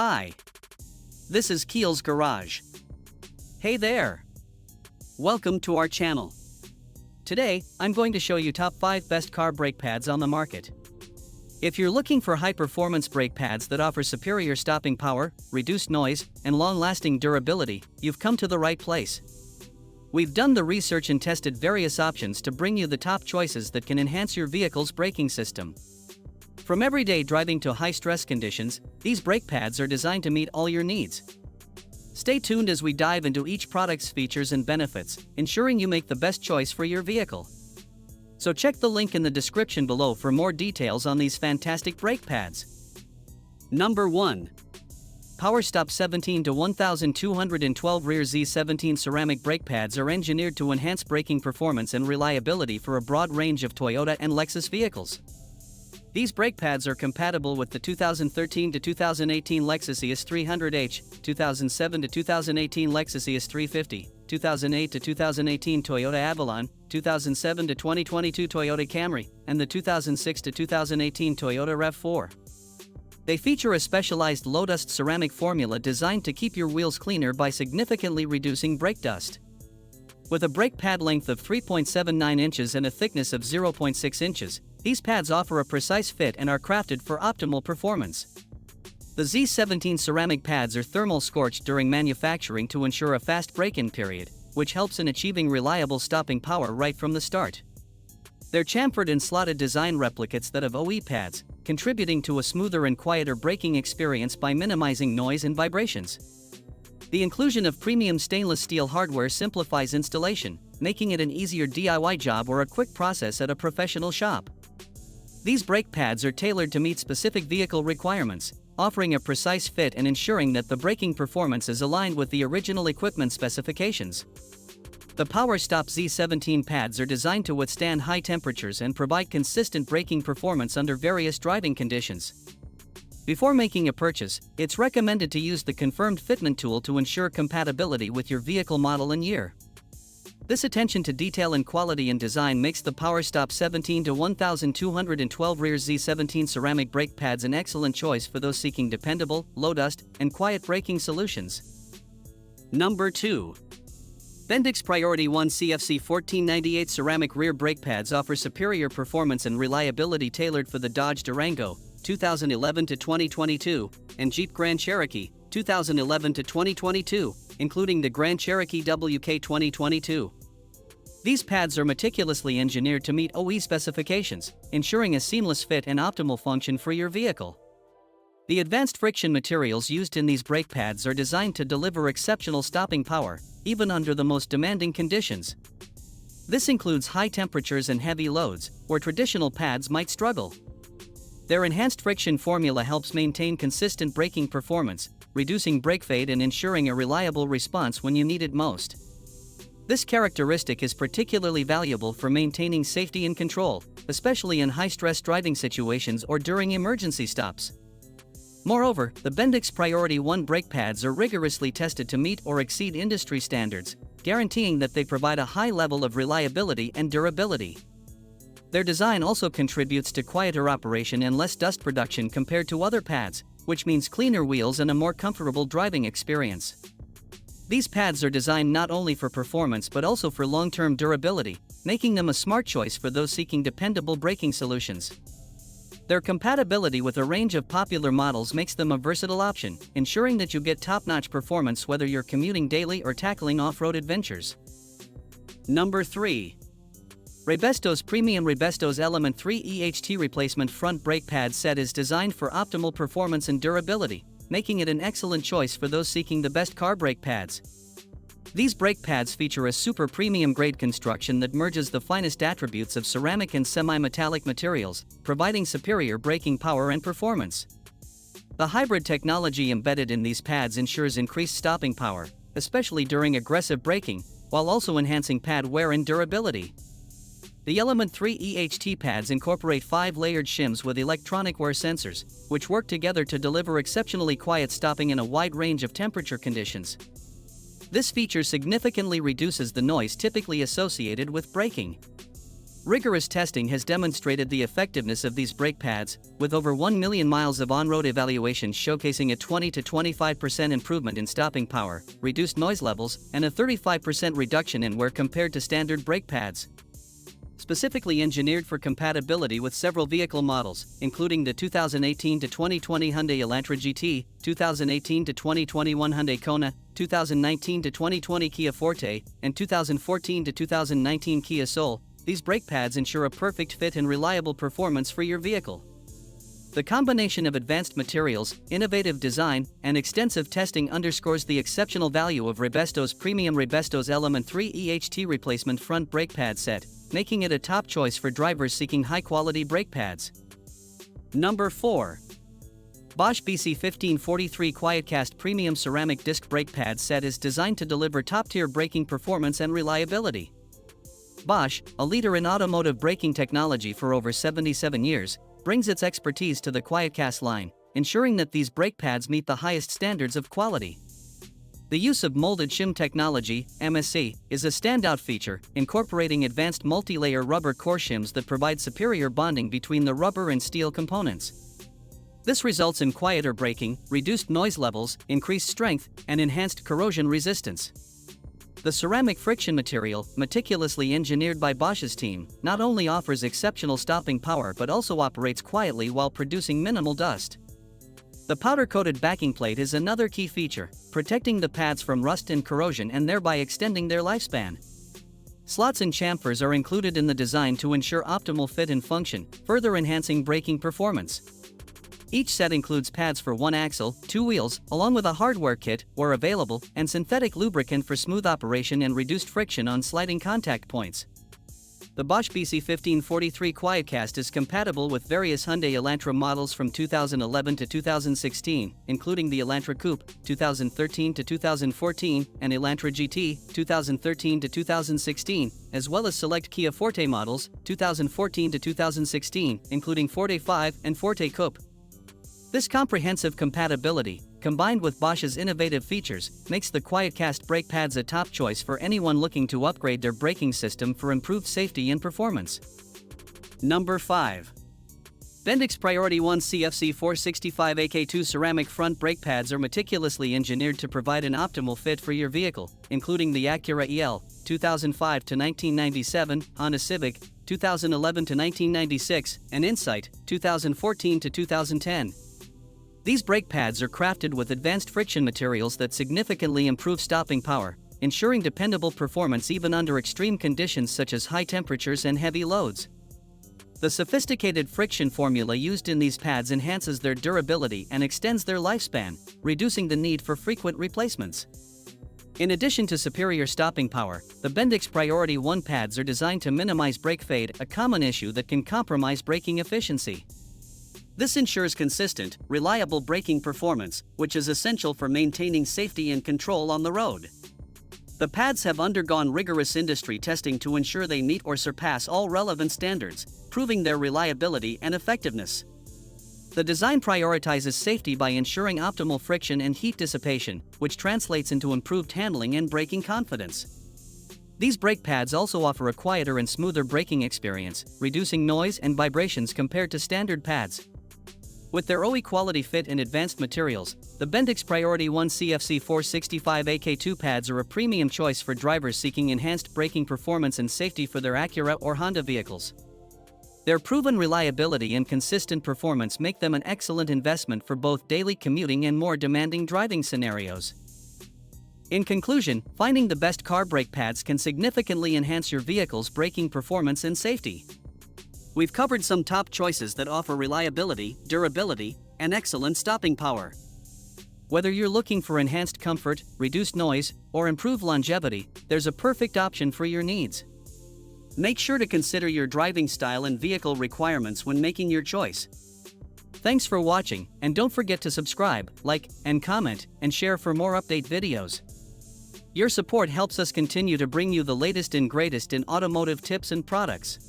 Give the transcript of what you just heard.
Hi. This is Keel's Garage. Hey there. Welcome to our channel. Today, I'm going to show you top 5 best car brake pads on the market. If you're looking for high-performance brake pads that offer superior stopping power, reduced noise, and long-lasting durability, you've come to the right place. We've done the research and tested various options to bring you the top choices that can enhance your vehicle's braking system. From everyday driving to high-stress conditions, these brake pads are designed to meet all your needs. Stay tuned as we dive into each product's features and benefits, ensuring you make the best choice for your vehicle. So check the link in the description below for more details on these fantastic brake pads. Number 1. PowerStop 17 to 1212 Rear Z17 ceramic brake pads are engineered to enhance braking performance and reliability for a broad range of Toyota and Lexus vehicles. These brake pads are compatible with the 2013 to 2018 Lexus ES300H, 2007 to 2018 Lexus ES350, 2008 to 2018 Toyota Avalon, 2007 to 2022 Toyota Camry, and the 2006 to 2018 Toyota RAV4. They feature a specialized low-dust ceramic formula designed to keep your wheels cleaner by significantly reducing brake dust. With a brake pad length of 3.79 inches and a thickness of 0.6 inches, these pads offer a precise fit and are crafted for optimal performance. The Z17 ceramic pads are thermal scorched during manufacturing to ensure a fast break-in period, which helps in achieving reliable stopping power right from the start. They're chamfered and slotted design replicates that of OE pads, contributing to a smoother and quieter braking experience by minimizing noise and vibrations. The inclusion of premium stainless steel hardware simplifies installation, making it an easier DIY job or a quick process at a professional shop. These brake pads are tailored to meet specific vehicle requirements, offering a precise fit and ensuring that the braking performance is aligned with the original equipment specifications. The PowerStop Z17 pads are designed to withstand high temperatures and provide consistent braking performance under various driving conditions. Before making a purchase, it's recommended to use the confirmed fitment tool to ensure compatibility with your vehicle model and year. This attention to detail and quality in design makes the PowerStop 17 to 1212 Rear Z17 ceramic brake pads an excellent choice for those seeking dependable, low-dust, and quiet braking solutions. Number 2. Bendix Priority 1 CFC 1498 ceramic rear brake pads offer superior performance and reliability tailored for the Dodge Durango, 2011 to 2022, and Jeep Grand Cherokee, 2011 to 2022, including the Grand Cherokee WK 2022. These pads are meticulously engineered to meet OE specifications, ensuring a seamless fit and optimal function for your vehicle. The advanced friction materials used in these brake pads are designed to deliver exceptional stopping power, even under the most demanding conditions. This includes high temperatures and heavy loads, where traditional pads might struggle. Their enhanced friction formula helps maintain consistent braking performance, reducing brake fade and ensuring a reliable response when you need it most. This characteristic is particularly valuable for maintaining safety and control, especially in high-stress driving situations or during emergency stops. Moreover, the Bendix Priority 1 brake pads are rigorously tested to meet or exceed industry standards, guaranteeing that they provide a high level of reliability and durability. Their design also contributes to quieter operation and less dust production compared to other pads, which means cleaner wheels and a more comfortable driving experience. These pads are designed not only for performance but also for long-term durability, making them a smart choice for those seeking dependable braking solutions. Their compatibility with a range of popular models makes them a versatile option, ensuring that you get top-notch performance whether you're commuting daily or tackling off-road adventures. Number 3. Rabesto's Premium Rabesto's Element 3 EHT Replacement Front Brake Pad Set is designed for optimal performance and durability, making it an excellent choice for those seeking the best car brake pads. These brake pads feature a super premium grade construction that merges the finest attributes of ceramic and semi-metallic materials, providing superior braking power and performance. The hybrid technology embedded in these pads ensures increased stopping power, especially during aggressive braking, while also enhancing pad wear and durability. The Element 3 EHT pads incorporate 5 layered shims with electronic wear sensors, which work together to deliver exceptionally quiet stopping in a wide range of temperature conditions. This feature significantly reduces the noise typically associated with braking. Rigorous testing has demonstrated the effectiveness of these brake pads, with over 1 million miles of on-road evaluations showcasing a 20 to 25% improvement in stopping power, reduced noise levels, and a 35% reduction in wear compared to standard brake pads. Specifically engineered for compatibility with several vehicle models, including the 2018 to 2020 Hyundai Elantra GT, 2018 to 2021 Hyundai Kona, 2019 to 2020 Kia Forte, and 2014 to 2019 Kia Soul, these brake pads ensure a perfect fit and reliable performance for your vehicle. The combination of advanced materials, innovative design, and extensive testing underscores the exceptional value of Rebesto's premium Rebestos Element 3 EHT replacement front brake pad set, making it a top choice for drivers seeking high-quality brake pads. Number 4. Bosch BC1543 QuietCast Premium Ceramic Disc Brake Pad Set is designed to deliver top-tier braking performance and reliability. Bosch, a leader in automotive braking technology for over 77 years, brings its expertise to the QuietCast line, ensuring that these brake pads meet the highest standards of quality. The use of molded shim technology, MSC, is a standout feature, incorporating advanced multi-layer rubber core shims that provide superior bonding between the rubber and steel components. This results in quieter braking, reduced noise levels, increased strength, and enhanced corrosion resistance. The ceramic friction material, meticulously engineered by Bosch's team, not only offers exceptional stopping power but also operates quietly while producing minimal dust. The powder-coated backing plate is another key feature, protecting the pads from rust and corrosion and thereby extending their lifespan. Slots and chamfers are included in the design to ensure optimal fit and function, further enhancing braking performance. Each set includes pads for one axle, two wheels, along with a hardware kit, where available, and synthetic lubricant for smooth operation and reduced friction on sliding contact points. The Bosch BC1543 QuietCast is compatible with various Hyundai Elantra models from 2011 to 2016, including the Elantra Coupe, 2013 to 2014, and Elantra GT, 2013 to 2016, as well as select Kia Forte models, 2014 to 2016, including Forte 5 and Forte Coupe. This comprehensive compatibility, combined with Bosch's innovative features, makes the QuietCast brake pads a top choice for anyone looking to upgrade their braking system for improved safety and performance. Number 5. Bendix Priority 1 CFC 465 AK2 ceramic front brake pads are meticulously engineered to provide an optimal fit for your vehicle, including the Acura EL, 2005 to 1997, Honda Civic, 2011 to 1996, and Insight, 2014 to 2010. These brake pads are crafted with advanced friction materials that significantly improve stopping power, ensuring dependable performance even under extreme conditions such as high temperatures and heavy loads. The sophisticated friction formula used in these pads enhances their durability and extends their lifespan, reducing the need for frequent replacements. In addition to superior stopping power, the Bendix Priority 1 pads are designed to minimize brake fade, a common issue that can compromise braking efficiency. This ensures consistent, reliable braking performance, which is essential for maintaining safety and control on the road. The pads have undergone rigorous industry testing to ensure they meet or surpass all relevant standards, proving their reliability and effectiveness. The design prioritizes safety by ensuring optimal friction and heat dissipation, which translates into improved handling and braking confidence. These brake pads also offer a quieter and smoother braking experience, reducing noise and vibrations compared to standard pads. With their OE quality fit and advanced materials, the Bendix Priority 1 CFC 465 AK2 pads are a premium choice for drivers seeking enhanced braking performance and safety for their Acura or Honda vehicles. Their proven reliability and consistent performance make them an excellent investment for both daily commuting and more demanding driving scenarios. In conclusion, finding the best car brake pads can significantly enhance your vehicle's braking performance and safety. We've covered some top choices that offer reliability, durability, and excellent stopping power. Whether you're looking for enhanced comfort, reduced noise, or improved longevity, there's a perfect option for your needs. Make sure to consider your driving style and vehicle requirements when making your choice. Thanks for watching, and don't forget to subscribe, like, and comment, and share for more update videos. Your support helps us continue to bring you the latest and greatest in automotive tips and products.